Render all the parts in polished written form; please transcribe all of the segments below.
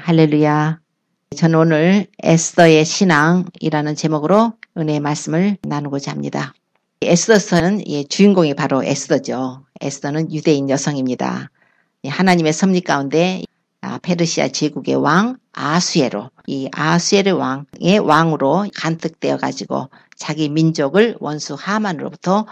할렐루야. 저는 오늘 에스더의 신앙이라는 제목으로 은혜의 말씀을 나누고자 합니다. 에스더서는 주인공이 바로 에스더죠. 에스더는 유대인 여성입니다. 하나님의 섭리 가운데 페르시아 제국의 왕 아수에로, 이 아수에르 왕의 왕으로 간특되어 가지고 자기 민족을 원수 하만으로부터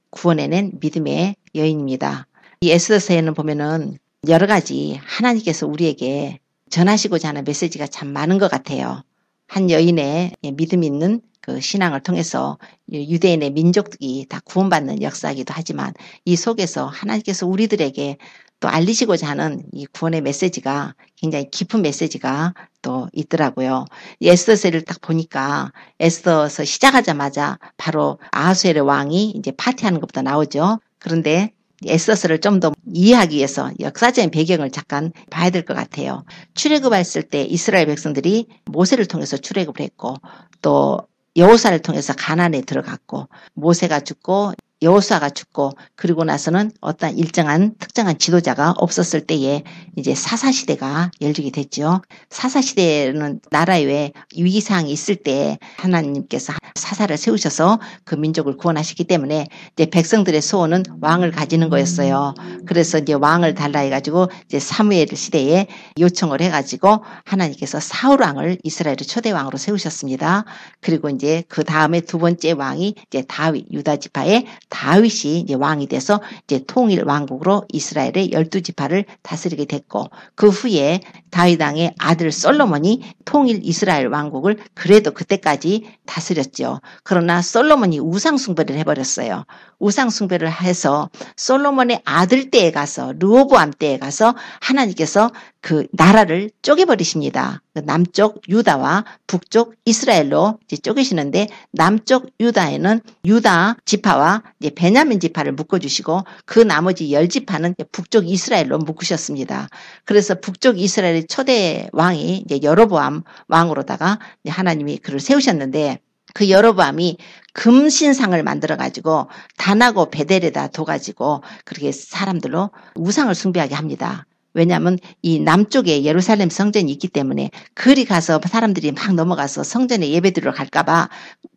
구원해낸 믿음의 여인입니다. 이 에스더서에는 보면은 여러 가지 하나님께서 우리에게 전하시고자 하는 메시지가 참 많은 것 같아요. 한 여인의 믿음 있는 그 신앙을 통해서 유대인의 민족이 다 구원받는 역사이기도 하지만 이 속에서 하나님께서 우리들에게 또 알리시고자 하는 이 구원의 메시지가 굉장히 깊은 메시지가 또 있더라고요. 에스더서를 딱 보니까 에스더서 시작하자마자 바로 아하수에르 왕이 이제 파티하는 것부터 나오죠. 그런데 에스더서를 좀 더 이해하기 위해서 역사적인 배경을 잠깐 봐야 될 것 같아요. 출애굽했을 때 이스라엘 백성들이 모세를 통해서 출애굽을 했고 또 여호수아를 통해서 가나안에 들어갔고 모세가 죽고 여호수아가 죽고 그리고 나서는 어떤 일정한 특정한 지도자가 없었을 때에 이제 사사시대가 열리게 됐죠. 사사시대는 나라에 왜 위기사항이 있을 때 하나님께서 사사를 세우셔서 그 민족을 구원하시기 때문에 이제 백성들의 소원은 왕을 가지는 거였어요. 그래서 이제 왕을 달라 해가지고 이제 사무엘 시대에 요청을 해가지고 하나님께서 사울 왕을 이스라엘의 초대 왕으로 세우셨습니다. 그리고 이제 그 다음에 두 번째 왕이 이제 다윗 유다 지파의 다윗이 이제 왕이 돼서 이제 통일 왕국으로 이스라엘의 12지파를 다스리게 됐고 그 후에 다윗 왕의 아들 솔로몬이 통일 이스라엘 왕국을 그래도 그때까지 다스렸죠. 그러나 솔로몬이 우상 숭배를 해버렸어요. 우상 숭배를 해서 솔로몬의 아들 때에 가서 르호보암 때에 가서 하나님께서 그 나라를 쪼개버리십니다. 남쪽 유다와 북쪽 이스라엘로 이제 쪼개시는데 남쪽 유다에는 유다 지파와 이제 베냐민 지파를 묶어주시고 그 나머지 10지파는 북쪽 이스라엘로 묶으셨습니다. 그래서 북쪽 이스라엘의 초대 왕이 이제 여로보암 왕으로다가 하나님이 그를 세우셨는데 그 여로보암이 금신상을 만들어가지고 단하고 베델에다 둬가지고 그렇게 사람들로 우상을 숭배하게 합니다. 왜냐하면 이 남쪽에 예루살렘 성전이 있기 때문에 그리 가서 사람들이 막 넘어가서 성전에 예배 드리러 갈까봐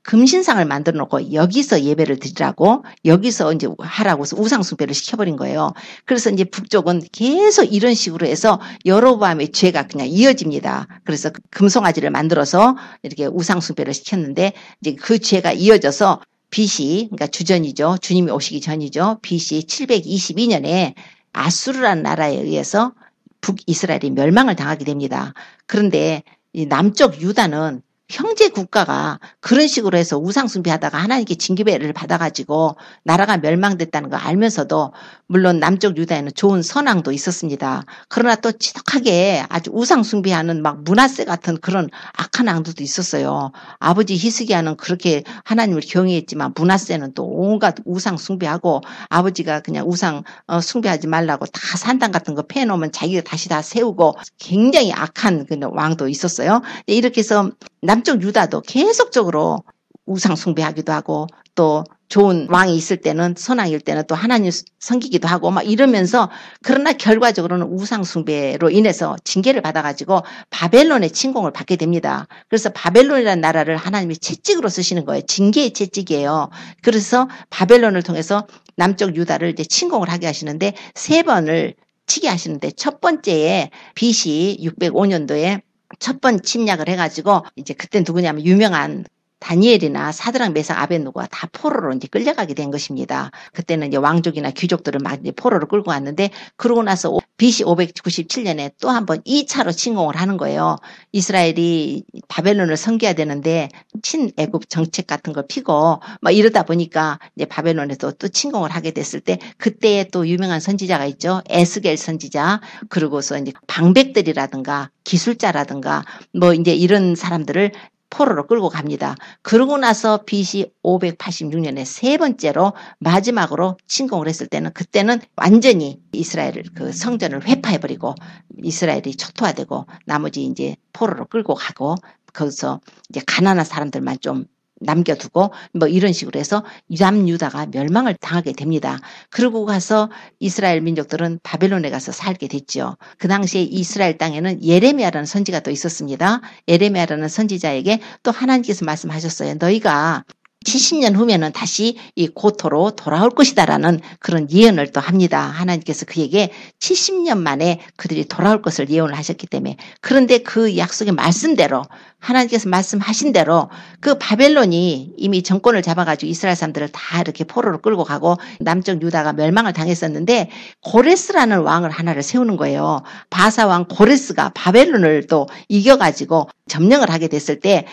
금신상을 만들어 놓고 여기서 예배를 드리라고 여기서 이제 하라고 해서 우상숭배를 시켜버린 거예요. 그래서 이제 북쪽은 계속 이런 식으로 해서 여로보암의 죄가 그냥 이어집니다. 그래서 금송아지를 만들어서 이렇게 우상숭배를 시켰는데 이제 그 죄가 이어져서 BC, 그러니까 주전이죠. 주님이 오시기 전이죠. BC 722년에 아수르라는 나라에 의해서 북이스라엘이 멸망을 당하게 됩니다. 그런데 이 남쪽 유다는 형제 국가가 그런 식으로 해서 우상숭배하다가 하나님께 징계를 받아가지고 나라가 멸망됐다는 거 알면서도 물론 남쪽 유다에는 좋은 선왕도 있었습니다. 그러나 또 지독하게 아주 우상숭배하는 막 므낫세 같은 그런 악한 왕들도 있었어요. 아버지 히스기야는 그렇게 하나님을 경외했지만 므낫세는 또 온갖 우상숭배하고 아버지가 그냥 우상 숭배하지 말라고 다 산당 같은 거 패놓으면 자기가 다시 다 세우고 굉장히 악한 그 왕도 있었어요. 이렇게 해서 남쪽 유다도 계속적으로 우상 숭배하기도 하고 또 좋은 왕이 있을 때는 선왕일 때는 또 하나님 섬기기도 하고 막 이러면서 그러나 결과적으로는 우상 숭배로 인해서 징계를 받아가지고 바벨론의 침공을 받게 됩니다. 그래서 바벨론이라는 나라를 하나님이 채찍으로 쓰시는 거예요. 징계의 채찍이에요. 그래서 바벨론을 통해서 남쪽 유다를 이제 침공을 하게 하시는데 3번을 치게 하시는데 첫 번째에 BC 605년도에 첫 번 침략을 해가지고 이제 그때 누구냐면 유명한 다니엘이나 사드락 메삭 아벳느고가 다 포로로 이제 끌려가게 된 것입니다. 그때는 이제 왕족이나 귀족들을 막 이제 포로로 끌고 갔는데 그러고 나서 BC 597년에 또 한 번 2차로 침공을 하는 거예요. 이스라엘이 바벨론을 섬겨야 되는데 친애굽 정책 같은 거 피고 막 이러다 보니까 이제 바벨론에서 또 침공을 하게 됐을 때 그때에 또 유명한 선지자가 있죠. 에스겔 선지자 그러고서 이제 방백들이라든가 기술자라든가 뭐 이제 이런 사람들을 포로로 끌고 갑니다. 그러고 나서 BC 586년에 3번째로 마지막으로 침공을 했을 때는 그때는 완전히 이스라엘 그 성전을 회파해버리고 이스라엘이 초토화되고 나머지 이제 포로로 끌고 가고 거기서 이제 가난한 사람들만 좀 남겨두고 뭐 이런 식으로 해서 남유다가 멸망을 당하게 됩니다. 그러고 가서 이스라엘 민족들은 바벨론에 가서 살게 됐죠. 그 당시에 이스라엘 땅에는 예레미야라는 선지가 또 있었습니다. 예레미야라는 선지자에게 또 하나님께서 말씀하셨어요. 너희가 70년 후면은 다시 이 고토로 돌아올 것이다라는 그런 예언을 또 합니다. 하나님께서 그에게 70년 만에 그들이 돌아올 것을 예언을 하셨기 때문에. 그런데 그 약속의 말씀대로 하나님께서 말씀하신 대로 그 바벨론이 이미 정권을 잡아가지고 이스라엘 사람들을 다 이렇게 포로로 끌고 가고 남쪽 유다가 멸망을 당했었는데 고레스라는 왕을 하나를 세우는 거예요. 바사 왕 고레스가 바벨론을 또 이겨가지고 점령을 하게 됐을 때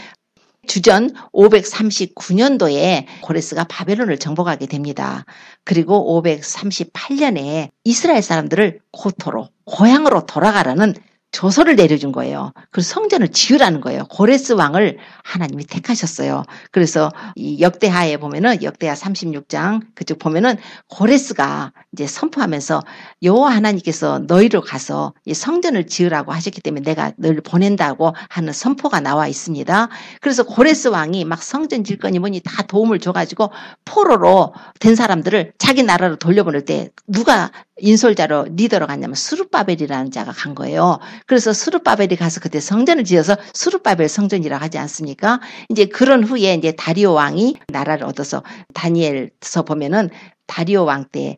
주전 539년도에 고레스가 바벨론을 정복하게 됩니다. 그리고 538년에 이스라엘 사람들을 고토로 고향으로 돌아가라는 조서를 내려준 거예요. 그래서 성전을 지으라는 거예요. 고레스 왕을 하나님이 택하셨어요. 그래서 이 역대하에 보면은 역대하 36장 그쪽 보면은 고레스가 이제 선포하면서 여호와 하나님께서 너희로 가서 이 성전을 지으라고 하셨기 때문에 내가 너희를 보낸다고 하는 선포가 나와 있습니다. 그래서 고레스 왕이 막 성전 질 거니 뭐니 다 도움을 줘가지고 포로로 된 사람들을 자기 나라로 돌려보낼 때 누가 인솔자로 리더로 갔냐면 스룹바벨이라는 자가 간 거예요. 그래서 스룹바벨이 가서 그때 성전을 지어서 스룹바벨 성전이라고 하지 않습니까? 이제 그런 후에 이제 다리오 왕이 나라를 얻어서 다니엘서 보면은 다리오 왕 때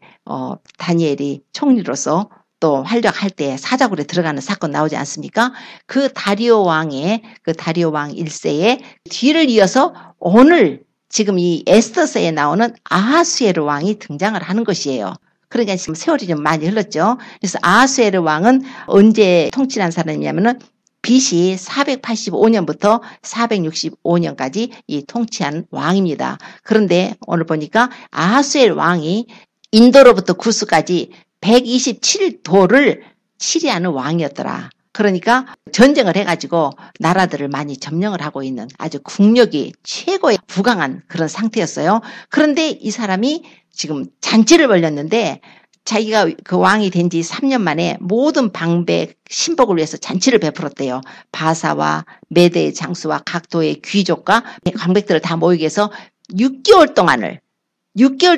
다니엘이 총리로서 또 활약할 때 사자굴에 들어가는 사건 나오지 않습니까? 그 다리오 왕 1세의 뒤를 이어서 오늘 지금 이 에스더서에 나오는 아하수에르 왕이 등장을 하는 것이에요. 그러니까 지금 세월이 좀 많이 흘렀죠. 그래서 아하수에르 왕은 언제 통치한 사람이냐면은 BC 485년부터 465년까지 이 통치한 왕입니다. 그런데 오늘 보니까 아하수에르 왕이 인도로부터 구스까지 127도를 치리하는 왕이었더라. 그러니까 전쟁을 해가지고 나라들을 많이 점령을 하고 있는 아주 국력이 최고의 부강한 그런 상태였어요. 그런데 이 사람이 지금 잔치를 벌였는데 자기가 그 왕이 된 지 3년 만에 모든 방백 신복을 위해서 잔치를 베풀었대요. 바사와 메대의 장수와 각도의 귀족과 방백들을 다 모이게 해서 6개월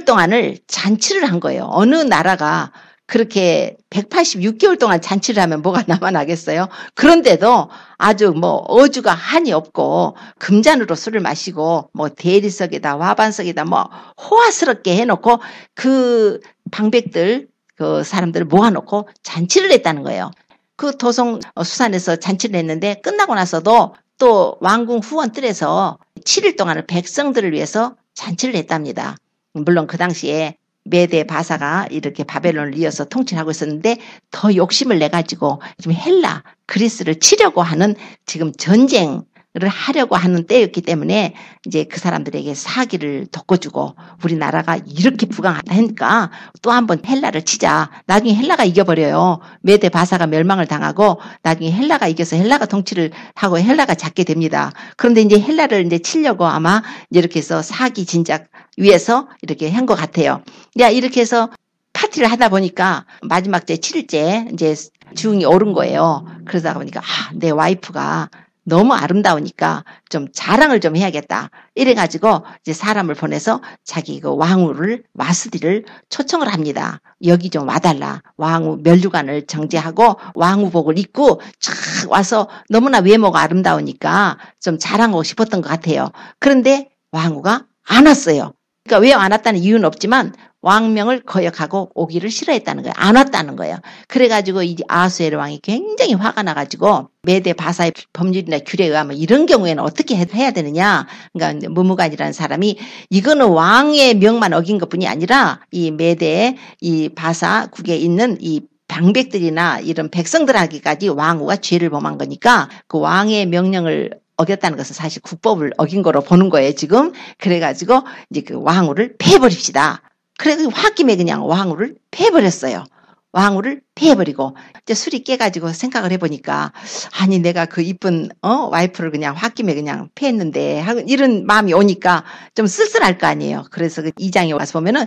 동안을 잔치를 한 거예요. 어느 나라가 그렇게 186개월 동안 잔치를 하면 뭐가 남아나겠어요? 그런데도 아주 뭐 어주가 한이 없고 금잔으로 술을 마시고 뭐 대리석에다 화반석에다 뭐 호화스럽게 해놓고 그 방백들 그 사람들을 모아놓고 잔치를 했다는 거예요. 그 도성 수산에서 잔치를 했는데 끝나고 나서도 또 왕궁 후원뜰에서 7일 동안을 백성들을 위해서 잔치를 했답니다. 물론 그 당시에 메대 바사가 이렇게 바벨론을 이어서 통치를 하고 있었는데 더 욕심을 내가지고 지금 헬라, 그리스를 치려고 하는 지금 전쟁을 하려고 하는 때였기 때문에 이제 그 사람들에게 사기를 덮어주고 우리나라가 이렇게 부강하니까 또 한번 헬라를 치자. 나중에 헬라가 이겨버려요. 메대 바사가 멸망을 당하고 나중에 헬라가 이겨서 헬라가 통치를 하고 헬라가 잡게 됩니다. 그런데 이제 헬라를 이제 치려고 아마 이렇게 해서 사기 진작 위해서 이렇게 한 것 같아요. 이렇게 해서 파티를 하다 보니까 마지막 제 7일째 이제 주응이 오른 거예요. 그러다 보니까 내 와이프가 너무 아름다우니까 좀 자랑을 좀 해야겠다. 이래가지고 이제 사람을 보내서 자기 그 왕후를 와스디를 초청을 합니다. 여기 좀 와달라. 왕후 면류관을 정제하고 왕후복을 입고 촥 와서 너무나 외모가 아름다우니까 좀 자랑하고 싶었던 것 같아요. 그런데 왕후가 안 왔어요. 그러니까 왜 안 왔다는 이유는 없지만 왕명을 거역하고 오기를 싫어했다는 거예요. 안 왔다는 거예요. 그래가지고 이 아하수에르 왕이 굉장히 화가 나가지고 메대 바사의 법률이나 규례에 의하면 이런 경우에는 어떻게 해야 되느냐. 그러니까 무무간이라는 사람이 이거는 왕의 명만 어긴 것뿐이 아니라 이 메대 이 바사국에 있는 이 방백들이나 이런 백성들에게까지 왕후가 죄를 범한 거니까 그 왕의 명령을 어겼다는 것은 사실 국법을 어긴 거로 보는 거예요, 지금. 그래가지고 이제 그 왕후를 패버립시다. 그래서 홧김에 그냥 왕후를 패버렸어요. 왕후를 패버리고 이제 술이 깨가지고 생각을 해보니까 아니 내가 그 이쁜 와이프를 그냥 홧김에 그냥 패했는데 하고 이런 마음이 오니까 좀 쓸쓸할 거 아니에요. 그래서 그 2장에 와서 보면은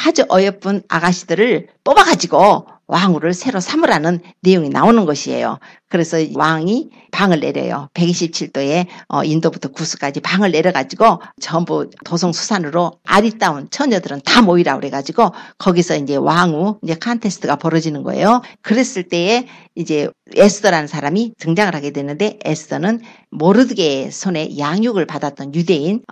아주 어여쁜 아가씨들을 뽑아가지고 왕후를 새로 삼으라는 내용이 나오는 것이에요. 그래서 왕이 방을 내려요. 127도에 인도부터 구스까지 방을 내려가지고 전부 도성수산으로 아리따운 처녀들은 다 모이라 그래가지고 거기서 이제 왕후 이제 컨테스트가 벌어지는 거예요. 그랬을 때에 이제 에스더라는 사람이 등장을 하게 되는데 에스더는 모르드게의 손에 양육을 받았던 유대인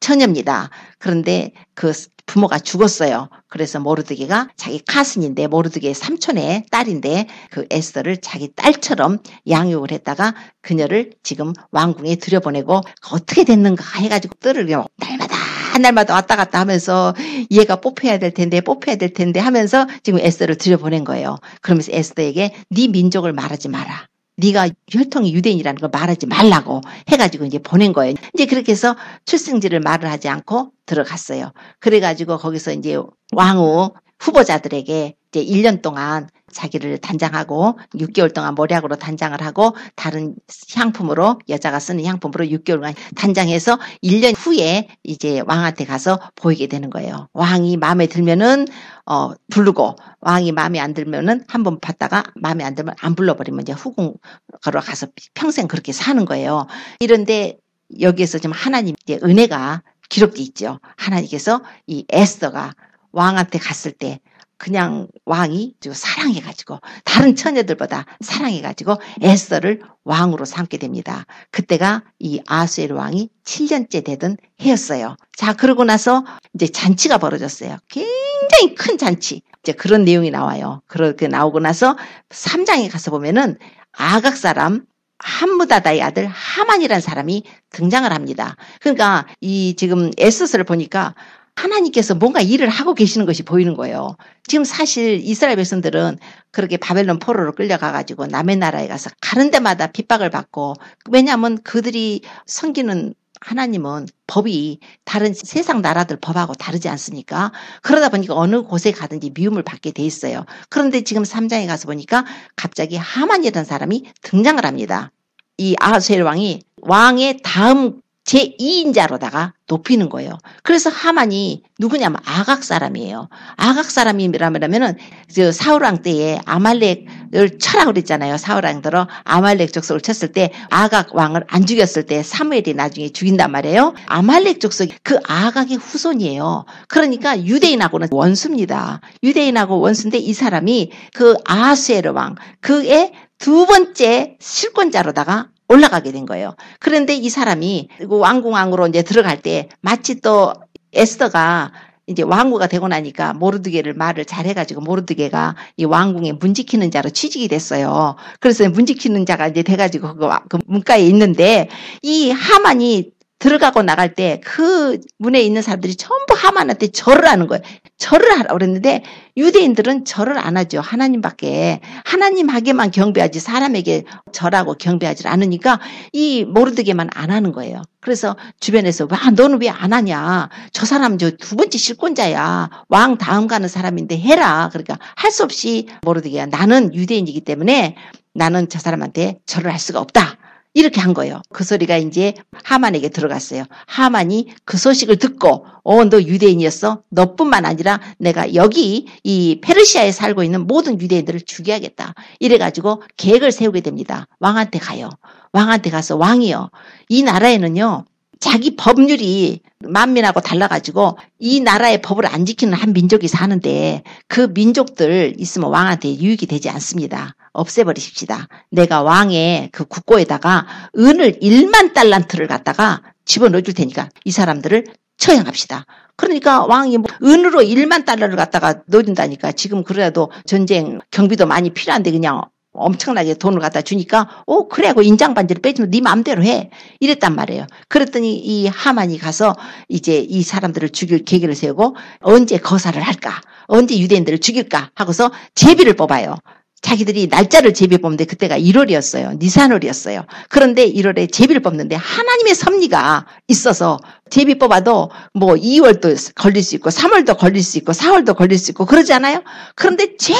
처녀입니다. 그런데 그 부모가 죽었어요. 그래서 모르드게가 자기 카슨인데 모르드게의 삼촌의 딸인데 그 에스더를 자기 딸처럼 양육을 했다가 그녀를 지금 왕궁에 들여보내고 어떻게 됐는가 해가지고 뜰을 날마다 왔다 갔다 하면서 얘가 뽑혀야 될 텐데 하면서 지금 에스더를 들여보낸 거예요. 그러면서 에스더에게 네 민족을 말하지 마라. 네가 혈통이 유대인이라는 걸 말하지 말라고 해가지고 이제 보낸 거예요. 이제 그렇게 해서 출생지를 말을 하지 않고 들어갔어요. 그래가지고 거기서 이제 왕후 후보자들에게 이제 1년 동안 자기를 단장하고 6개월 동안 모략으로 단장을 하고 다른 향품으로 여자가 쓰는 향품으로 6개월간 단장해서 1년 후에 이제 왕한테 가서 보이게 되는 거예요. 왕이 마음에 들면은 부르고 왕이 마음에 안 들면은 한번 봤다가 마음에 안 들면 안 불러버리면 이제 후궁으로 가서 평생 그렇게 사는 거예요. 이런데 여기에서 좀 하나님의 은혜가 기록돼 있죠. 하나님께서 이 에스더가 왕한테 갔을 때 그냥 왕이 사랑해가지고 다른 처녀들보다 사랑해가지고 에스더를 왕으로 삼게 됩니다. 그때가 이 아하수에로 왕이 7년째 되던 해였어요. 자, 그러고 나서 이제 잔치가 벌어졌어요. 굉장히 큰 잔치. 이제 그런 내용이 나와요. 그렇게 나오고 나서 3장에 가서 보면은 아각 사람 함무다다의 아들 하만이라는 사람이 등장을 합니다. 그러니까 이 지금 에스더를 보니까 하나님께서 뭔가 일을 하고 계시는 것이 보이는 거예요. 지금 사실 이스라엘 백성들은 그렇게 바벨론 포로로 끌려가가지고 남의 나라에 가서 가는 데마다 핍박을 받고, 왜냐하면 그들이 섬기는 하나님은 법이 다른 세상 나라들 법하고 다르지 않습니까? 그러다 보니까 어느 곳에 가든지 미움을 받게 돼 있어요. 그런데 지금 3장에 가서 보니까 갑자기 하만이라는 사람이 등장을 합니다. 이 아하수에로 왕이 왕의 다음 제2인자로다가 높이는 거예요. 그래서 하만이 누구냐면 아각 사람이에요. 아각 사람이라면은 사울왕 때에 아말렉을 쳐라 그랬잖아요. 사울왕들어 아말렉 족속을 쳤을 때 아각 왕을 안 죽였을 때 사무엘이 나중에 죽인단 말이에요. 아말렉 족속이 그 아각의 후손이에요. 그러니까 유대인하고는 원수입니다. 유대인하고 원수인데 이 사람이 그 아하수에로 왕 그의 두 번째 실권자로다가 올라가게 된 거예요. 그런데 이 사람이 왕궁 안으로 이제 들어갈 때 마치 또 에스더가 이제 왕후가 되고 나니까 모르드게를 말을 잘해가지고 모르드게가 이 왕궁에 문 지키는 자로 취직이 됐어요. 그래서 문 지키는 자가 이제 돼가지고 그 문가에 있는데 이 하만이 들어가고 나갈 때 그 문에 있는 사람들이 전부 하만한테 절을 하는 거예요. 절을 하라고 그랬는데 유대인들은 절을 안 하죠. 하나님밖에. 하나님에게만 경배하지 사람에게 절하고 경배하지 않으니까 이 모르드게만 안 하는 거예요. 그래서 주변에서 와 너는 왜 안 하냐. 저 사람 저 두 번째 실권자야. 왕 다음 가는 사람인데 해라. 그러니까 할 수 없이 모르드게가 나는 유대인이기 때문에 나는 저 사람한테 절을 할 수가 없다. 이렇게 한 거예요. 그 소리가 이제 하만에게 들어갔어요. 하만이 그 소식을 듣고 너 유대인이었어? 너뿐만 아니라 내가 여기 이 페르시아에 살고 있는 모든 유대인들을 죽여야겠다. 이래가지고 계획을 세우게 됩니다. 왕한테 가요. 왕한테 가서 왕이요. 이 나라에는요. 자기 법률이 만민하고 달라가지고 이 나라의 법을 안 지키는 한 민족이 사는데 그 민족들 있으면 왕한테 유익이 되지 않습니다. 없애버리십시다. 내가 왕의 그 국고에다가 은을 1만 달란트를 갖다가 집어넣어 줄 테니까 이 사람들을 처형합시다. 그러니까 왕이 은으로 1만 달러를 갖다가 넣어준다니까 지금 그래도 전쟁 경비도 많이 필요한데 그냥 엄청나게 돈을 갖다 주니까 그래 하고 인장반지를 빼주면 네 마음대로 해 이랬단 말이에요. 그랬더니 이 하만이 가서 이제 이 사람들을 죽일 계획을 세우고 언제 거사를 할까 언제 유대인들을 죽일까 하고서 제비를 뽑아요. 자기들이 날짜를 제비 뽑는데 그때가 1월이었어요. 니산월이었어요. 그런데 1월에 제비를 뽑는데 하나님의 섭리가 있어서 제비 뽑아도 뭐 2월도 걸릴 수 있고 3월도 걸릴 수 있고 4월도 걸릴 수 있고 그러지 않아요? 그런데 제일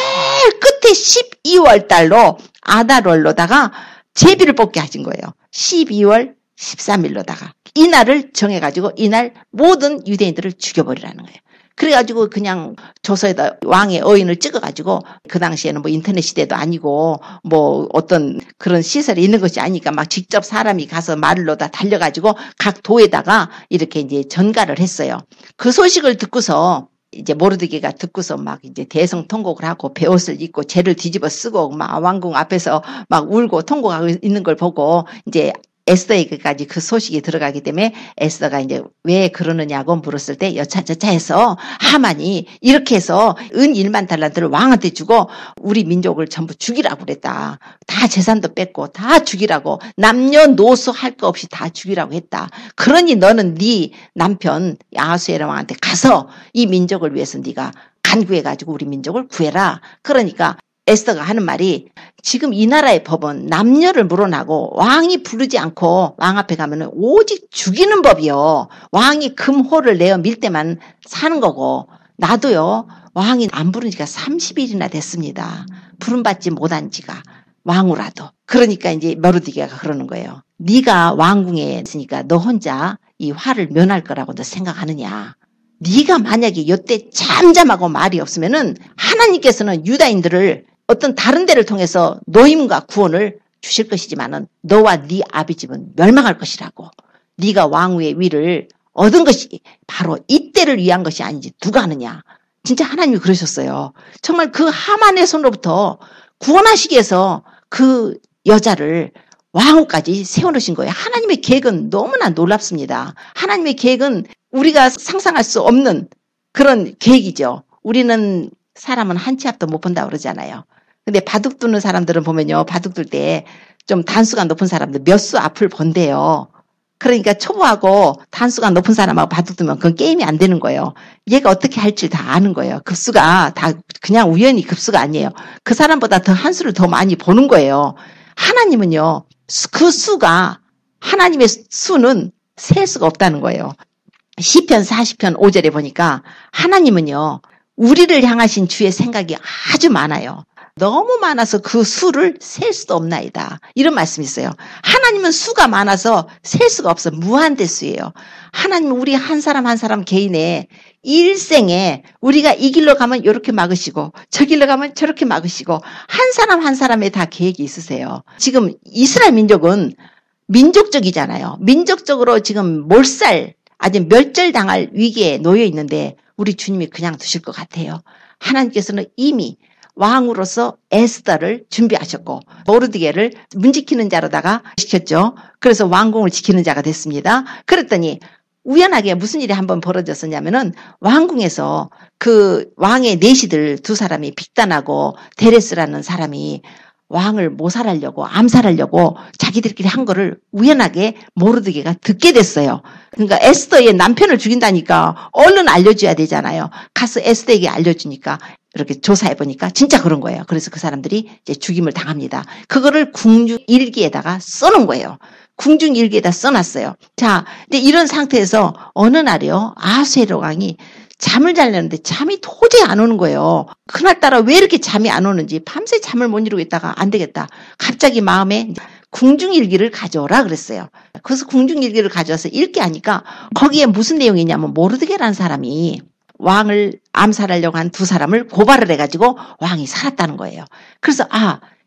끝에 12월 달로 아달월로다가 제비를 뽑게 하신 거예요. 12월 13일로다가 이날을 정해가지고 이날 모든 유대인들을 죽여버리라는 거예요. 그래가지고 그냥 조서에다 왕의 어인을 찍어가지고 그 당시에는 뭐 인터넷 시대도 아니고 뭐 어떤 그런 시설이 있는 것이 아니니까 막 직접 사람이 가서 말로 다 달려가지고 각 도에다가 이렇게 이제 전가를 했어요. 그 소식을 듣고서 이제 모르드게가 듣고서 막 이제 대성통곡을 하고 베옷을 입고 죄를 뒤집어 쓰고 막 왕궁 앞에서 막 울고 통곡하고 있는 걸 보고 이제 에스더에게까지 그 소식이 들어가기 때문에 에스더가 이제 왜 그러느냐고 물었을 때 여차저차해서 하만이 이렇게 해서 은 1만 달란트를 왕한테 주고 우리 민족을 전부 죽이라고 그랬다. 다 재산도 뺏고 다 죽이라고 남녀노소 할 거 없이 다 죽이라고 했다. 그러니 너는 네 남편 아하수에라 왕한테 가서 이 민족을 위해서 네가 간구해가지고 우리 민족을 구해라. 그러니까 에스더가 하는 말이 지금 이 나라의 법은 남녀를 물어나고 왕이 부르지 않고 왕 앞에 가면은 오직 죽이는 법이요. 왕이 금호를 내어 밀 때만 사는 거고 나도요. 왕이 안 부른 지가 30일이나 됐습니다. 부름받지 못한 지가 왕후라도. 그러니까 이제 모르드게가 그러는 거예요. 네가 왕궁에 있으니까 너 혼자 이 화를 면할 거라고 너 생각하느냐. 네가 만약에 여태 잠잠하고 말이 없으면은 하나님께서는 유다인들을 어떤 다른 데를 통해서 노임과 구원을 주실 것이지만은 너와 네 아비 집은 멸망할 것이라고. 네가 왕후의 위를 얻은 것이 바로 이때를 위한 것이 아닌지 누가 아느냐. 진짜 하나님이 그러셨어요. 정말 그 하만의 손으로부터 구원하시기 위해서 그 여자를 왕후까지 세워놓으신 거예요. 하나님의 계획은 너무나 놀랍습니다. 하나님의 계획은 우리가 상상할 수 없는 그런 계획이죠. 우리는 사람은 한 치 앞도 못 본다고 그러잖아요. 근데 바둑 두는 사람들은 보면요. 바둑 둘 때 좀 단수가 높은 사람들 몇 수 앞을 본대요. 그러니까 초보하고 단수가 높은 사람하고 바둑 두면 그건 게임이 안 되는 거예요. 얘가 어떻게 할지 다 아는 거예요. 급수가 다 그냥 우연히 급수가 아니에요. 그 사람보다 더 한 수를 더 많이 보는 거예요. 하나님은요. 그 수가 하나님의 수는 셀 수가 없다는 거예요. 시편 40편 5절에 보니까 하나님은요. 우리를 향하신 주의 생각이 아주 많아요. 너무 많아서 그 수를 셀 수도 없나이다. 이런 말씀이 있어요. 하나님은 수가 많아서 셀 수가 없어. 무한대수예요. 하나님은 우리 한 사람 한 사람 개인의 일생에 우리가 이 길로 가면 이렇게 막으시고 저 길로 가면 저렇게 막으시고 한 사람 한 사람에 다 계획이 있으세요. 지금 이스라엘 민족은 민족적이잖아요. 민족적으로 지금 몰살 아주 멸절당할 위기에 놓여 있는데 우리 주님이 그냥 두실 것 같아요. 하나님께서는 이미 왕으로서 에스더를 준비하셨고 모르드게를 문 지키는 자로다가 시켰죠. 그래서 왕궁을 지키는 자가 됐습니다. 그랬더니 우연하게 무슨 일이 한번 벌어졌었냐면은 왕궁에서 그 왕의 내시들 두 사람이 빅단하고 데레스라는 사람이 왕을 모살하려고 암살하려고 자기들끼리 한 거를 우연하게 모르드게가 듣게 됐어요. 그러니까 에스더의 남편을 죽인다니까 얼른 알려줘야 되잖아요. 가서 에스더에게 알려주니까 이렇게 조사해보니까 진짜 그런 거예요. 그래서 그 사람들이 이제 죽임을 당합니다. 그거를 궁중일기에다가 써놓은 거예요. 궁중일기에다 써놨어요. 자, 근데 이런 상태에서 어느 날이요. 아하수에로 왕이 잠을 자려는데 잠이 도저히 안 오는 거예요. 그날따라 왜 이렇게 잠이 안 오는지 밤새 잠을 못 이루고 있다가 안 되겠다. 갑자기 마음에 궁중일기를 가져오라 그랬어요. 그래서 궁중일기를 가져와서 읽게 하니까 거기에 무슨 내용이 있냐면 모르드게라는 사람이 왕을 암살하려고 한 두 사람을 고발을 해가지고 왕이 살았다는 거예요. 그래서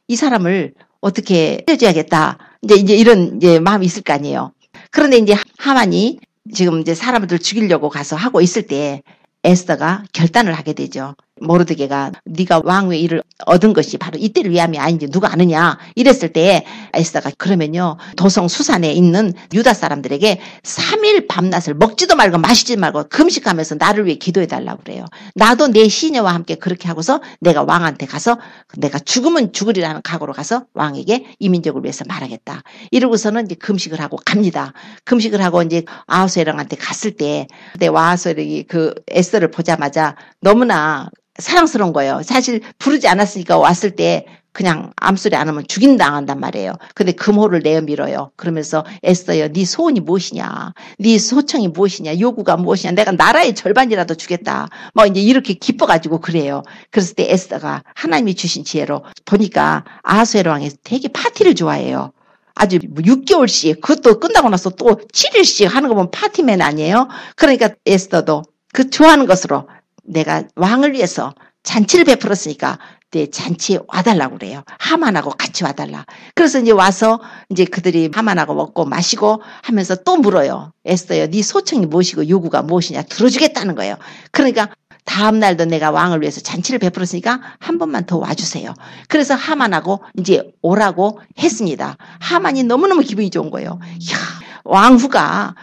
이 사람을 어떻게 해줘야겠다. 이제 이런 이제 마음이 있을 거 아니에요. 그런데 이제 하만이 지금 이제 사람들 죽이려고 가서 하고 있을 때 에스더가 결단을 하게 되죠. 모르드게가 네가 왕의 일을 얻은 것이 바로 이때를 위함이 아닌지 누가 아느냐 이랬을 때 에스더가 그러면요 도성 수산에 있는 유다 사람들에게 3일 밤낮을 먹지도 말고 마시지 말고 금식하면서 나를 위해 기도해달라고 그래요. 나도 내 시녀와 함께 그렇게 하고서 내가 왕한테 가서 내가 죽으면 죽으리라는 각오로 가서 왕에게 이 민족을 위해서 말하겠다. 이러고서는 이제 금식을 하고 갑니다. 금식을 하고 이제 아하수에랑한테 갔을 때 그때 아하수에랑이 그 에스더를 보자마자 너무나 사랑스러운 거예요. 사실 부르지 않았으니까 왔을 때 그냥 암소리 안 하면 죽인당한단 말이에요. 근데 금호를 내어 밀어요. 그러면서 에스더여 네 소원이 무엇이냐. 네 소청이 무엇이냐. 요구가 무엇이냐. 내가 나라의 절반이라도 주겠다. 뭐 이제 이렇게 기뻐가지고 그래요. 그랬을 때 에스더가 하나님이 주신 지혜로 보니까 아하수에로 왕이 되게 파티를 좋아해요. 아주 6개월씩 그것도 끝나고 나서 또 7일씩 하는 거 보면 파티맨 아니에요. 그러니까 에스더도 그 좋아하는 것으로 내가 왕을 위해서 잔치를 베풀었으니까 내 잔치에 와달라고 그래요. 하만하고 같이 와달라. 그래서 이제 와서 이제 그들이 하만하고 먹고 마시고 하면서 또 물어요. 에스더야, 네 소청이 무엇이고 요구가 무엇이냐 들어주겠다는 거예요. 그러니까 다음 날도 내가 왕을 위해서 잔치를 베풀었으니까 한 번만 더 와주세요. 그래서 하만하고 이제 오라고 했습니다. 하만이 너무너무 기분이 좋은 거예요. 이야, 왕후가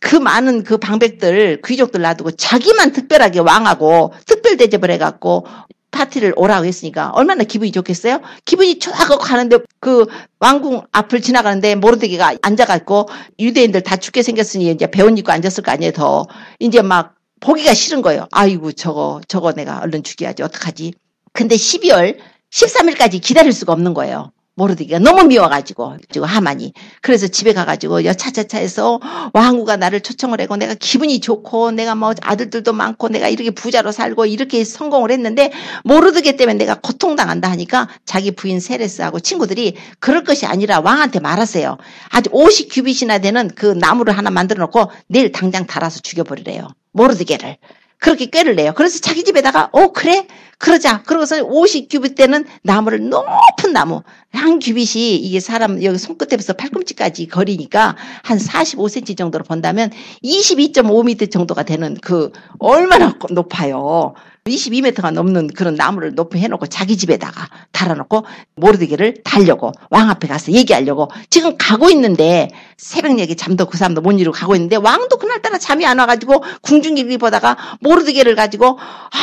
그 많은 그 방백들, 귀족들 놔두고 자기만 특별하게 왕하고 특별 대접을 해갖고 파티를 오라고 했으니까 얼마나 기분이 좋겠어요? 기분이 좋아하고 가는데 그 왕궁 앞을 지나가는데 모르드게가 앉아갖고 유대인들 다 죽게 생겼으니 이제 배옷 입고 앉았을 거 아니에요, 더. 이제 막 보기가 싫은 거예요. 아이고, 저거 내가 얼른 죽여야지. 어떡하지? 근데 12월 13일까지 기다릴 수가 없는 거예요. 모르드게가 너무 미워가지고 하만이. 그래서 집에 가가지고 여차저차해서 왕후가 나를 초청을 하고 내가 기분이 좋고 내가 뭐 아들들도 많고 내가 이렇게 부자로 살고 이렇게 성공을 했는데 모르드게 때문에 내가 고통당한다 하니까 자기 부인 세레스하고 친구들이 그럴 것이 아니라 왕한테 말하세요. 아주 50규빗이나 되는 그 나무를 하나 만들어 놓고 내일 당장 달아서 죽여버리래요. 모르드게를. 그렇게 꾀를 내요. 그래서 자기 집에다가 그래? 그러자. 그러고서 50규빗 되는 나무를 높은 나무. 한 규빗이 이게 사람 여기 손끝에서 팔꿈치까지 거리니까 한 45cm 정도로 본다면 22.5m 정도가 되는 그 얼마나 높아요. 22m가 넘는 그런 나무를 높이 해놓고 자기 집에다가 달아놓고 모르드게를 달려고 왕 앞에 가서 얘기하려고 지금 가고 있는데 새벽 얘기 잠도 그 사람도 못 이루고 가고 있는데 왕도 그날따라 잠이 안 와가지고 궁중기를 보다가 모르드게를 가지고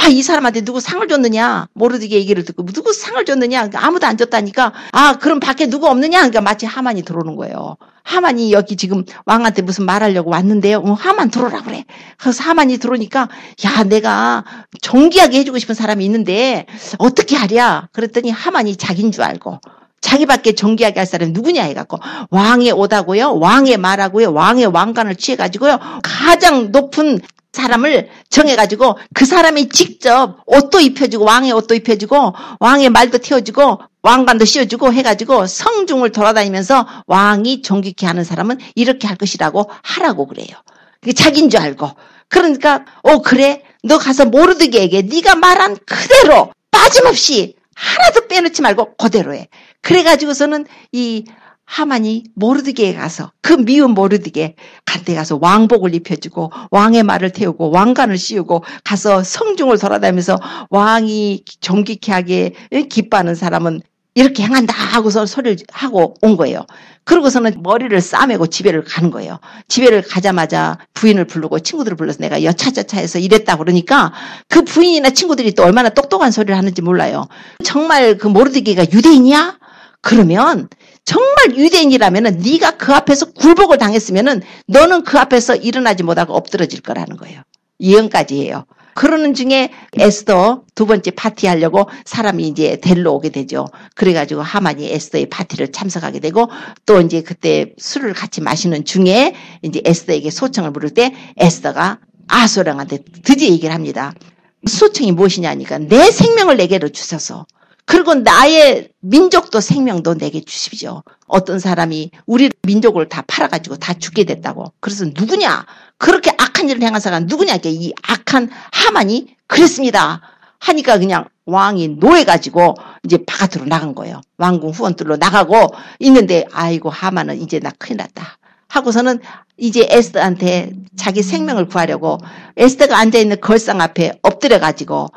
이 사람한테 누구 상을 줬느냐 모르드게 얘기를 듣고 누구 상을 줬느냐 아무도 안 줬다니까 그럼 밖에 누구 없느냐 그러니까 마치 하만이 들어오는 거예요. 하만이 여기 지금 왕한테 무슨 말하려고 왔는데요. 하만 들어오라 그래. 그래서 하만이 들어오니까 야 내가 정기하게 해주고 싶은 사람이 있는데 어떻게 하랴. 그랬더니 하만이 자기인 줄 알고 자기밖에 정기하게 할 사람이 누구냐 해갖고 왕에 오다고요. 왕에 말하고요. 왕의 왕관을 취해가지고요. 가장 높은 사람을 정해가지고 그 사람이 직접 옷도 입혀주고 왕의 옷도 입혀주고 왕의 말도 태워주고 왕관도 씌워주고 해가지고 성중을 돌아다니면서 왕이 존귀케 하는 사람은 이렇게 할 것이라고 하라고 그래요. 그게 자기인 줄 알고. 그러니까 그래 너 가서 모르드게에게 네가 말한 그대로 빠짐없이 하나도 빼놓지 말고 그대로 해. 그래가지고서는 이 하만이 모르드게에 가서 그 미운 모르드게 간데 가서 왕복을 입혀주고 왕의 말을 태우고 왕관을 씌우고 가서 성중을 돌아다니면서 왕이 존귀케 하게 기뻐하는 사람은 이렇게 행한다 하고서 소리를 하고 온 거예요. 그러고서는 머리를 싸매고 집에를 가는 거예요. 집에를 가자마자 부인을 부르고 친구들을 불러서 내가 여차저차해서 이랬다 그러니까 그 부인이나 친구들이 또 얼마나 똑똑한 소리를 하는지 몰라요. 정말 그 모르드게가 유대인이야? 그러면 정말 유대인이라면은 네가 그 앞에서 굴복을 당했으면은 너는 그 앞에서 일어나지 못하고 엎드러질 거라는 거예요. 예언까지 해요. 그러는 중에 에스더 두 번째 파티 하려고 사람이 이제 데리러 오게 되죠. 그래가지고 하만이 에스더의 파티를 참석하게 되고 또 이제 그때 술을 같이 마시는 중에 이제 에스더에게 소청을 물을 때 에스더가 아하스웨로왕한테 드디어 얘기를 합니다. 소청이 무엇이냐 하니까 내 생명을 내게로 주셔서 그리고 나의 민족도 생명도 내게 주십시오. 어떤 사람이 우리 민족을 다 팔아가지고 다 죽게 됐다고. 그래서 누구냐? 그렇게 악한 일을 행한 사람은 누구냐? 이 악한 하만이 그랬습니다. 하니까 그냥 왕이 노해가지고 이제 바깥으로 나간 거예요. 왕궁 후원들로 나가고 있는데 아이고 하만은 이제 나 큰일 났다. 하고서는 이제 에스더한테 자기 생명을 구하려고 에스더가 앉아있는 걸상 앞에 엎드려가지고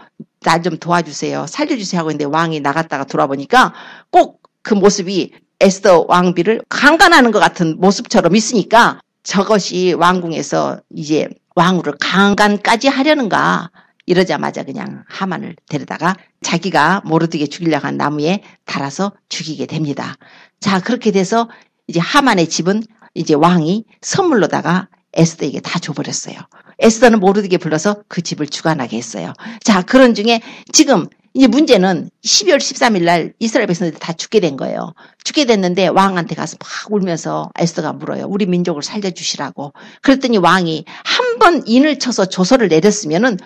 나 좀 도와주세요. 살려주세요 하고 있는데 왕이 나갔다가 돌아보니까 꼭 그 모습이 에스더 왕비를 강간하는 것 같은 모습처럼 있으니까 저것이 왕궁에서 이제 왕후를 강간까지 하려는가 이러자마자 그냥 하만을 데려다가 자기가 모르드게 죽이려고 한 나무에 달아서 죽이게 됩니다. 자 그렇게 돼서 이제 하만의 집은 이제 왕이 선물로다가 에스더에게 다 줘버렸어요. 에스더는 모르드게 불러서 그 집을 주관하게 했어요. 자, 그런 중에 지금 이제 문제는 12월 13일 날 이스라엘 백성들이 다 죽게 된 거예요. 죽게 됐는데 왕한테 가서 막 울면서 에스더가 물어요. 우리 민족을 살려주시라고. 그랬더니 왕이 한 번 인을 쳐서 조서를 내렸으면은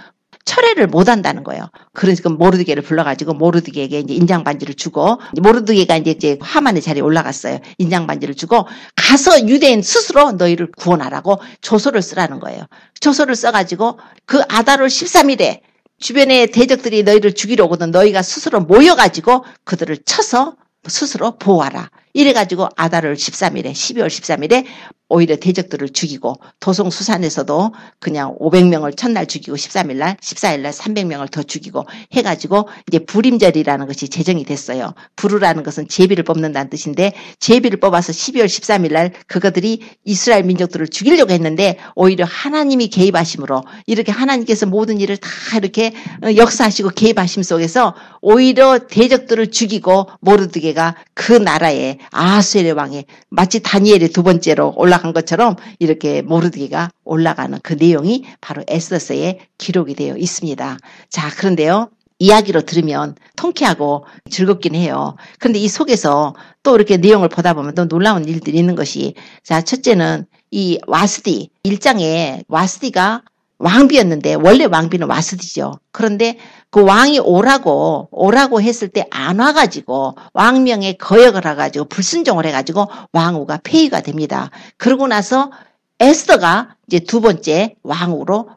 철회를 못 한다는 거예요. 그러니까 모르드게를 불러가지고 모르드게에게 이제 인장 반지를 주고 모르드게가 이제 하만의 자리에 올라갔어요. 인장 반지를 주고 가서 유대인 스스로 너희를 구원하라고 조서를 쓰라는 거예요. 조서를 써가지고 그 아달월 13일에 주변의 대적들이 너희를 죽이러 오거든 너희가 스스로 모여가지고 그들을 쳐서 스스로 보호하라. 이래가지고 아달월 13일에 12월 13일에 오히려 대적들을 죽이고 도송수산에서도 그냥 500명을 첫날 죽이고 13일날 14일날 300명을 더 죽이고 해가지고 이제 불임절이라는 것이 제정이 됐어요. 부르라는 것은 제비를 뽑는다는 뜻인데 제비를 뽑아서 12월 13일날 그것들이 이스라엘 민족들을 죽이려고 했는데 오히려 하나님이 개입하심으로 이렇게 하나님께서 모든 일을 다 이렇게 역사하시고 개입하심 속에서 오히려 대적들을 죽이고 모르드게가 그 나라에 아하수에르 왕에 마치 다니엘의 두 번째로 올라간 것처럼 이렇게 모르드게가 올라가는 그 내용이 바로 에스더서에 기록이 되어 있습니다. 자, 그런데요. 이야기로 들으면 통쾌하고 즐겁긴 해요. 그런데 이 속에서 또 이렇게 내용을 보다 보면 또 놀라운 일들이 있는 것이 자, 첫째는 이 와스디 1장에 와스디가 왕비였는데 원래 왕비는 와스디죠. 그런데 그 왕이 오라고 했을 때 안 와가지고 왕명에 거역을 해가지고 불순종을 해가지고 왕후가 폐위가 됩니다. 그러고 나서 에스더가 이제 두 번째 왕후로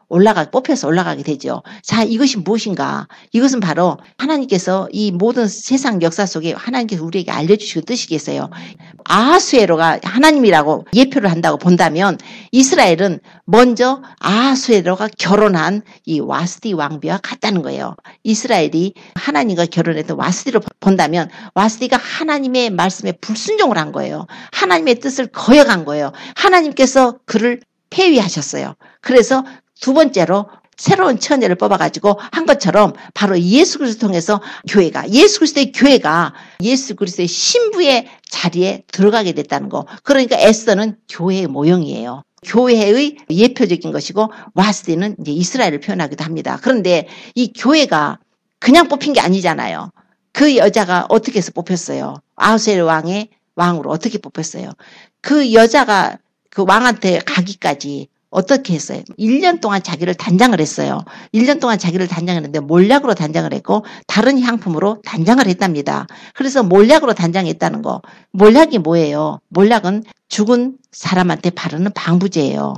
뽑혀서 올라가게 되죠. 자, 이것이 무엇인가? 이것은 바로 하나님께서 이 모든 세상 역사 속에 하나님께서 우리에게 알려주시고 뜻이겠어요. 아하수에로가 하나님이라고 예표를 한다고 본다면 이스라엘은 먼저 아하수에로가 결혼한 이 와스디 왕비와 같다는 거예요. 이스라엘이 하나님과 결혼했던 와스디로 본다면 와스디가 하나님의 말씀에 불순종을 한 거예요. 하나님의 뜻을 거역한 거예요. 하나님께서 그를 폐위하셨어요. 그래서 두 번째로 새로운 처녀를 뽑아가지고 한 것처럼 바로 예수 그리스도 통해서 예수 그리스도의 교회가 예수 그리스도의 신부의 자리에 들어가게 됐다는 거. 그러니까 에스더는 교회의 모형이에요. 교회의 예표적인 것이고 와스디는 이제 이스라엘을 표현하기도 합니다. 그런데 이 교회가 그냥 뽑힌 게 아니잖아요. 그 여자가 어떻게 해서 뽑혔어요? 아하수에르 왕의 왕으로 어떻게 뽑혔어요? 그 여자가 그 왕한테 가기까지 어떻게 했어요? 1년 동안 자기를 단장을 했어요. 1년 동안 자기를 단장했는데 몰약으로 단장을 했고 다른 향품으로 단장을 했답니다. 그래서 몰약으로 단장했다는 거. 몰약이 뭐예요? 몰약은 죽은 사람한테 바르는 방부제예요.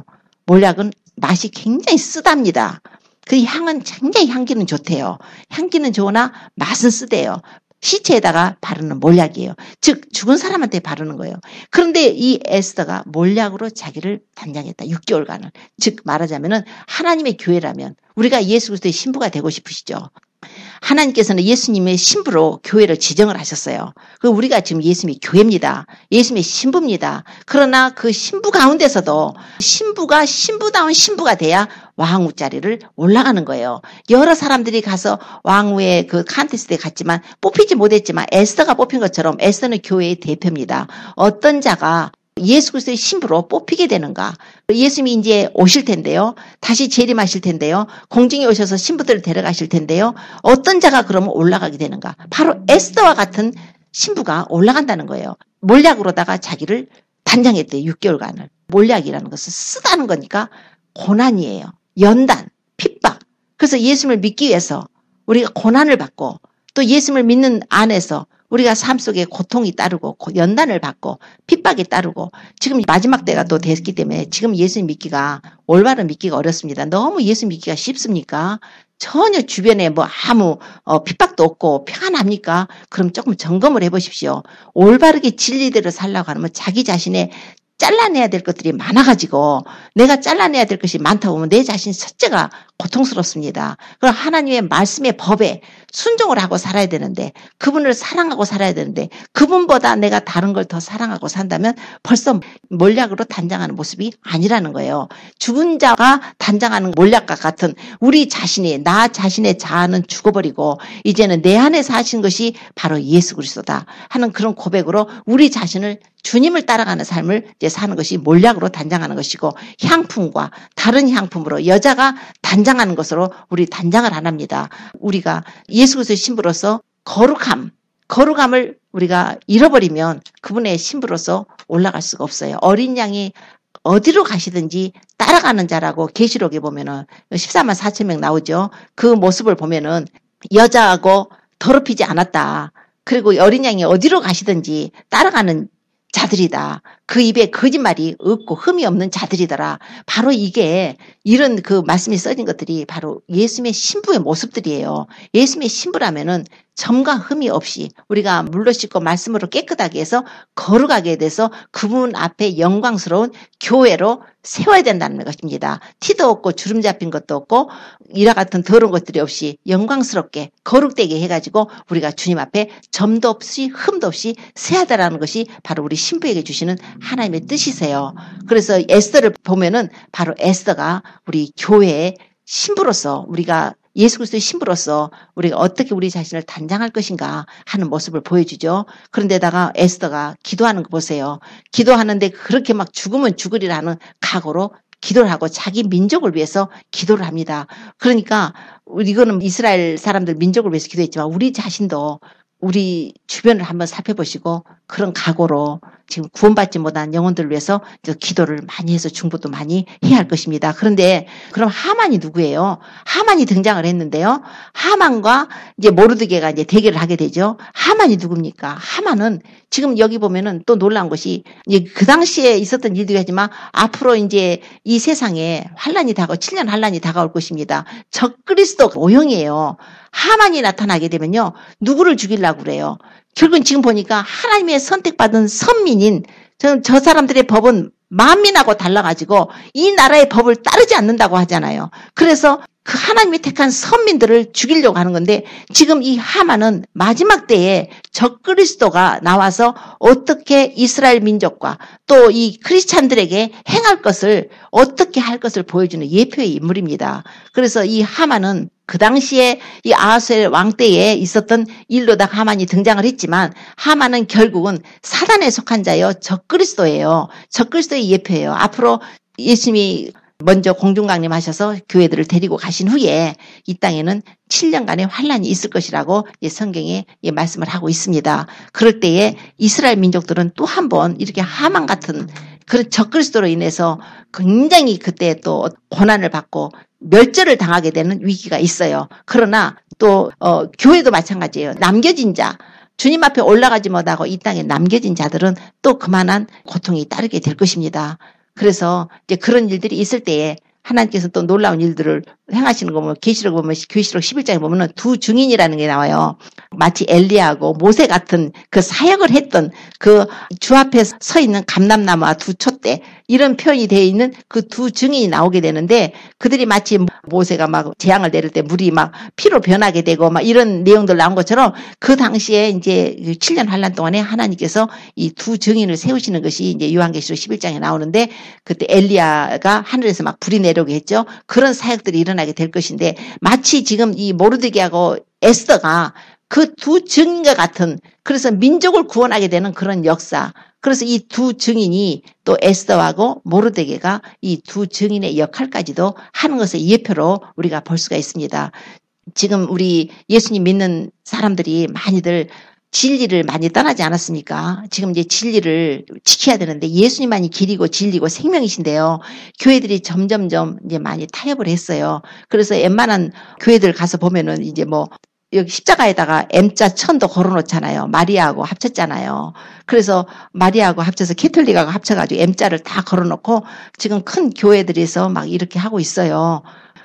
몰약은 맛이 굉장히 쓰답니다. 그 향은 굉장히 향기는 좋대요. 향기는 좋으나 맛은 쓰대요. 시체에다가 바르는 몰약이에요. 즉 죽은 사람한테 바르는 거예요. 그런데 이 에스더가 몰약으로 자기를 단장했다. 6개월간을. 즉 말하자면은 하나님의 교회라면 우리가 예수 그리스도의 신부가 되고 싶으시죠. 하나님께서는 예수님의 신부로 교회를 지정을 하셨어요. 우리가 지금 예수님이 교회입니다. 예수님의 신부입니다. 그러나 그 신부 가운데서도 신부가 신부다운 신부가 돼야 왕후 자리를 올라가는 거예요. 여러 사람들이 가서 왕후의 그 칸테스트에 갔지만 뽑히지 못했지만 에스더가 뽑힌 것처럼 에스더는 교회의 대표입니다. 어떤 자가 예수 그리스도의 신부로 뽑히게 되는가? 예수님이 이제 오실 텐데요. 다시 재림하실 텐데요. 공중에 오셔서 신부들을 데려가실 텐데요. 어떤 자가 그러면 올라가게 되는가? 바로 에스더와 같은 신부가 올라간다는 거예요. 몰약으로다가 자기를 단장했대요. 6개월간을. 몰약이라는 것은 쓰다는 거니까 고난이에요. 연단, 핍박. 그래서 예수님을 믿기 위해서 우리가 고난을 받고 또 예수님을 믿는 안에서 우리가 삶 속에 고통이 따르고 연단을 받고 핍박이 따르고 지금 마지막 때가 또 됐기 때문에 지금 예수님 믿기가 올바른 믿기가 어렵습니다. 너무 예수 믿기가 쉽습니까? 전혀 주변에 뭐 아무 핍박도 없고 평안합니까? 그럼 조금 점검을 해보십시오. 올바르게 진리대로 살라고 하면 자기 자신의 잘라내야 될 것들이 많아가지고 내가 잘라내야 될 것이 많다 보면 내 자신 첫째가 고통스럽습니다. 그럼 하나님의 말씀의 법에 순종을 하고 살아야 되는데 그분을 사랑하고 살아야 되는데 그분보다 내가 다른 걸 더 사랑하고 산다면 벌써 몰약으로 단장하는 모습이 아니라는 거예요. 죽은 자가 단장하는 몰약과 같은 우리 자신이 나 자신의 자아는 죽어버리고 이제는 내 안에 사신 것이 바로 예수 그리스도다 하는 그런 고백으로 우리 자신을 주님을 따라가는 삶을 이제 사는 것이 몰약으로 단장하는 것이고 향품과 다른 향품으로 여자가 단장하는 것으로 우리 단장을 안 합니다. 우리가 예수 그리스도의 신부로서 거룩함을 우리가 잃어버리면 그분의 신부로서 올라갈 수가 없어요. 어린 양이 어디로 가시든지 따라가는 자라고 계시록에 보면은 14만 4천 명 나오죠. 그 모습을 보면은 여자하고 더럽히지 않았다. 그리고 어린 양이 어디로 가시든지 따라가는 자들이다. 그 입에 거짓말이 없고 흠이 없는 자들이더라. 바로 이게 이런 그 말씀이 써진 것들이 바로 예수님의 신부의 모습들이에요. 예수님의 신부라면은 점과 흠이 없이 우리가 물로 씻고 말씀으로 깨끗하게 해서 거룩하게 돼서 그분 앞에 영광스러운 교회로 세워야 된다는 것입니다. 티도 없고 주름 잡힌 것도 없고 이와 같은 더러운 것들이 없이 영광스럽게 거룩되게 해가지고 우리가 주님 앞에 점도 없이 흠도 없이 세야 되라는 것이 바로 우리 신부에게 주시는 하나님의 뜻이세요. 그래서 에스더를 보면은 바로 에스더가 우리 교회의 신부로서 우리가 예수 그리스도의 신부로서 우리가 어떻게 우리 자신을 단장할 것인가 하는 모습을 보여주죠. 그런데다가 에스더가 기도하는 거 보세요. 기도하는데 그렇게 막 죽으면 죽으리라 하는 각오로 기도를 하고 자기 민족을 위해서 기도를 합니다. 그러니까 이거는 이스라엘 사람들 민족을 위해서 기도했지만 우리 자신도 우리 주변을 한번 살펴보시고 그런 각오로 지금 구원받지 못한 영혼들을 위해서 기도를 많이 해서 중보도 많이 해야 할 것입니다. 그런데 그럼 하만이 누구예요? 하만이 등장을 했는데요. 하만과 이제 모르드게가 이제 대결을 하게 되죠. 하만이 누굽니까? 하만은 지금 여기 보면은 또 놀라운 것이 이제 그 당시에 있었던 일들이 하지만 앞으로 이제 이 세상에 환란이 다가올 7년 환란이 다가올 것입니다. 적그리스도 오형이에요. 하만이 나타나게 되면요. 누구를 죽이려고 그래요? 결국은 지금 보니까 하나님의 선택받은 선민인 저 사람들의 법은 만민하고 달라가지고 이 나라의 법을 따르지 않는다고 하잖아요. 그래서 그 하나님이 택한 선민들을 죽이려고 하는 건데 지금 이 하만은 마지막 때에 적그리스도가 나와서 어떻게 이스라엘 민족과 또 이 크리스찬들에게 행할 것을 어떻게 할 것을 보여주는 예표의 인물입니다. 그래서 이 하만은 그 당시에 이 아하수엘 왕 때에 있었던 일로다 하만이 등장을 했지만 하만은 결국은 사단에 속한 자여 적그리스도예요. 적그리스도의 예표예요. 앞으로 예수님이 먼저 공중강림하셔서 교회들을 데리고 가신 후에 이 땅에는 7년간의 환란이 있을 것이라고 성경에 말씀을 하고 있습니다. 그럴 때에 이스라엘 민족들은 또 한 번 이렇게 하만 같은 그런 적그리스도로 인해서 굉장히 그때 또 고난을 받고 멸절을 당하게 되는 위기가 있어요. 그러나 또 교회도 마찬가지예요. 남겨진 자, 주님 앞에 올라가지 못하고 이 땅에 남겨진 자들은 또 그만한 고통이 따르게 될 것입니다. 그래서 이제 그런 일들이 있을 때에 하나님께서 또 놀라운 일들을 행하시는 거 보면 계시록 보면 계시록 11장에 보면은 두 증인이라는 게 나와요. 마치 엘리야하고 모세 같은 그 사역을 했던 그 주 앞에 서 있는 감람나무와 두 촛대 이런 표현이 되어 있는 그 두 증인이 나오게 되는데 그들이 마치 모세가 막 재앙을 내릴 때 물이 막 피로 변하게 되고 막 이런 내용들 나온 것처럼 그 당시에 이제 7년 환란 동안에 하나님께서 이 두 증인을 세우시는 것이 이제 요한계시록 11장에 나오는데 그때 엘리야가 하늘에서 막 불이 내려오게 했죠. 그런 사역들이 일어나게 될 것인데 마치 지금 이 모르드게하고 에스더가 그 두 증인과 같은 그래서 민족을 구원하게 되는 그런 역사. 그래서 이 두 증인이 또 에스더하고 모르드게가 이 두 증인의 역할까지도 하는 것을 예표로 우리가 볼 수가 있습니다. 지금 우리 예수님 믿는 사람들이 많이들 진리를 많이 떠나지 않았습니까? 지금 이제 진리를 지켜야 되는데 예수님만이 길이고 진리고 생명이신데요. 교회들이 점점점 이제 많이 타협을 했어요. 그래서 웬만한 교회들 가서 보면은 이제 뭐 여기 십자가에다가 M자 천도 걸어놓잖아요. 마리아하고 합쳤잖아요. 그래서 마리아하고 합쳐서 캐톨릭하고 합쳐가지고 M자를 다 걸어놓고 지금 큰 교회들에서 막 이렇게 하고 있어요.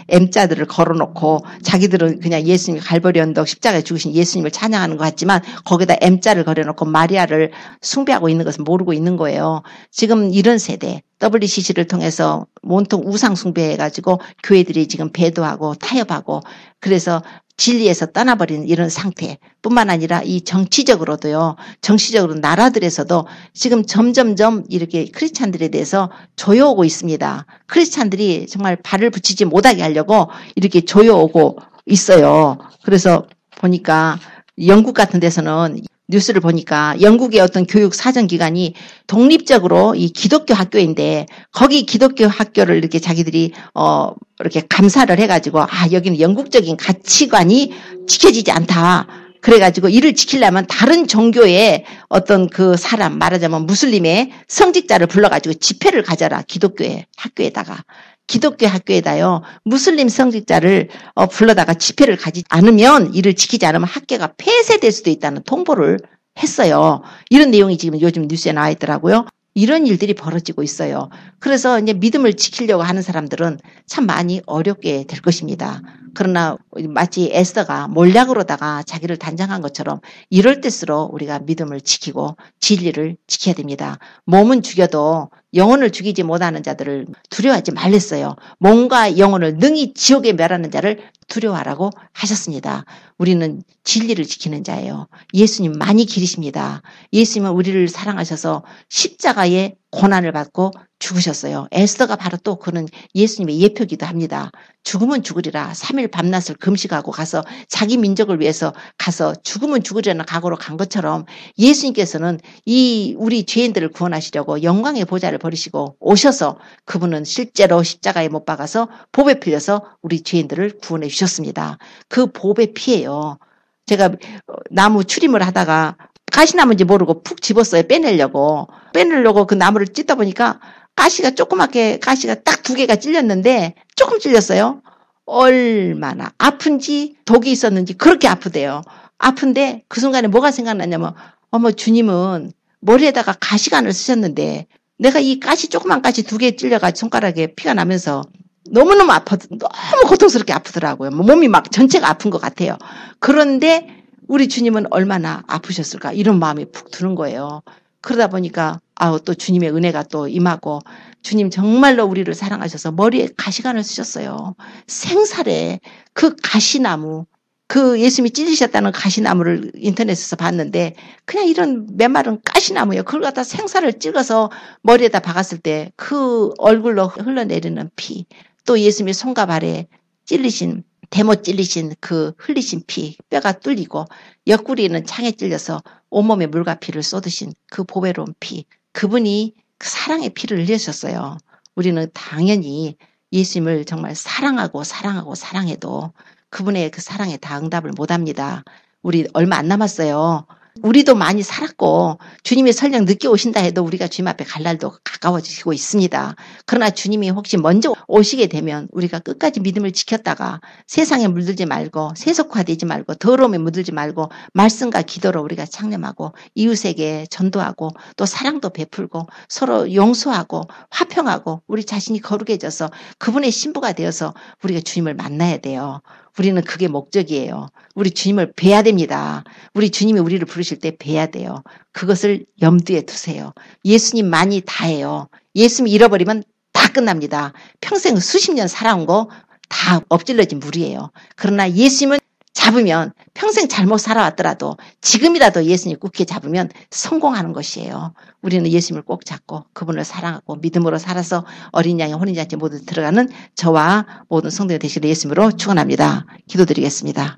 M자들을 걸어놓고 자기들은 그냥 예수님이 갈보리 언덕 십자가에 죽으신 예수님을 찬양하는 것 같지만 거기다 M자를 걸어놓고 마리아를 숭배하고 있는 것은 모르고 있는 거예요. 지금 이런 세대 WCC를 통해서 온통 우상 숭배해가지고 교회들이 지금 배도하고 타협하고 그래서 진리에서 떠나버리는 이런 상태뿐만 아니라 이 정치적으로도요. 정치적으로 나라들에서도 지금 점점점 이렇게 크리스찬들에 대해서 조여오고 있습니다. 크리스찬들이 정말 발을 붙이지 못하게 하려고 이렇게 조여오고 있어요. 그래서 보니까 영국 같은 데서는 뉴스를 보니까 영국의 어떤 교육 사정기관이 독립적으로 이 기독교 학교인데 거기 기독교 학교를 이렇게 자기들이 이렇게 감사를 해가지고 여기는 영국적인 가치관이 지켜지지 않다. 그래가지고 이를 지키려면 다른 종교의 어떤 그 사람 말하자면 무슬림의 성직자를 불러가지고 집회를 가져라. 기독교의 학교에다가. 기독교 학교에다요. 무슬림 성직자를 불러다가 집회를 가지 않으면 이를 지키지 않으면 학교가 폐쇄될 수도 있다는 통보를 했어요. 이런 내용이 지금 요즘 뉴스에 나와 있더라고요. 이런 일들이 벌어지고 있어요. 그래서 이제 믿음을 지키려고 하는 사람들은 참 많이 어렵게 될 것입니다. 그러나 마치 에스더가 몰락으로다가 자기를 단장한 것처럼 이럴 때일수록 우리가 믿음을 지키고 진리를 지켜야 됩니다. 몸은 죽여도 영혼을 죽이지 못하는 자들을 두려워하지 말랬어요. 몸과 영혼을 능히 지옥에 멸하는 자를 두려워하라고 하셨습니다. 우리는 진리를 지키는 자예요. 예수님 많이 길이십니다. 예수님은 우리를 사랑하셔서 십자가의 고난을 받고 죽으셨어요. 에스더가 바로 또 그는 예수님의 예표기도 합니다. 죽으면 죽으리라 3일 밤낮을 금식하고 가서 자기 민족을 위해서 가서 죽으면 죽으리라는 각오로 간 것처럼 예수님께서는 이 우리 죄인들을 구원하시려고 영광의 보좌를 버리시고 오셔서 그분은 실제로 십자가에 못 박아서 보배 풀려서 우리 죄인들을 구원해 주셨습니다. 그 보배 피예요. 제가 나무 추림을 하다가 가시나무인지 모르고 푹 집었어요. 빼내려고 그 나무를 찢다 보니까 가시가 조그맣게 가시가 딱 2개가 찔렸는데 조금 찔렸어요. 얼마나 아픈지 독이 있었는지 그렇게 아프대요. 아픈데 그 순간에 뭐가 생각났냐면 어머 주님은 머리에다가 가시관을 쓰셨는데 내가 이 가시 조그만 가시 2개 찔려가지고 손가락에 피가 나면서 너무너무 너무 고통스럽게 아프더라고요. 몸이 막 전체가 아픈 것 같아요. 그런데 우리 주님은 얼마나 아프셨을까 이런 마음이 푹 드는 거예요. 그러다 보니까 또 주님의 은혜가 또 임하고 주님 정말로 우리를 사랑하셔서 머리에 가시관을 쓰셨어요. 생살에 그 가시나무 그 예수님이 찢으셨다는 가시나무를 인터넷에서 봤는데 그냥 이런 메마른 가시나무예요. 그걸 갖다 생살을 찍어서 머리에다 박았을 때 그 얼굴로 흘러내리는 피 또 예수님의 손과 발에 찔리신 대못 찔리신 그 흘리신 피 뼈가 뚫리고 옆구리는 창에 찔려서 온몸에 물과 피를 쏟으신 그 보배로운 피 그분이 그 사랑의 피를 흘리셨어요. 우리는 당연히 예수님을 정말 사랑하고 사랑해도 그분의 그 사랑에 다 응답을 못합니다. 우리 얼마 안 남았어요. 우리도 많이 살았고 주님이 설령 늦게 오신다 해도 우리가 주님 앞에 갈 날도 가까워지고 있습니다. 그러나 주님이 혹시 먼저 오시게 되면 우리가 끝까지 믿음을 지켰다가 세상에 물들지 말고 세속화되지 말고 더러움에 물들지 말고 말씀과 기도로 우리가 창념하고 이웃에게 전도하고 또 사랑도 베풀고 서로 용서하고 화평하고 우리 자신이 거룩해져서 그분의 신부가 되어서 우리가 주님을 만나야 돼요. 우리는 그게 목적이에요. 우리 주님을 뵈야 됩니다. 우리 주님이 우리를 부르실 때 뵈야 돼요. 그것을 염두에 두세요. 예수님만이 다예요. 예수님 잃어버리면 다 끝납니다. 평생 수십 년 살아온 거 다 엎질러진 물이에요. 그러나 예수님은 잡으면 평생 잘못 살아왔더라도 지금이라도 예수님 굳게 잡으면 성공하는 것이에요. 우리는 예수님을 꼭 잡고 그분을 사랑하고 믿음으로 살아서 어린 양의 혼인잔치에 모두 들어가는 저와 모든 성도가 되시기를 예수님으로 축원합니다. 기도드리겠습니다.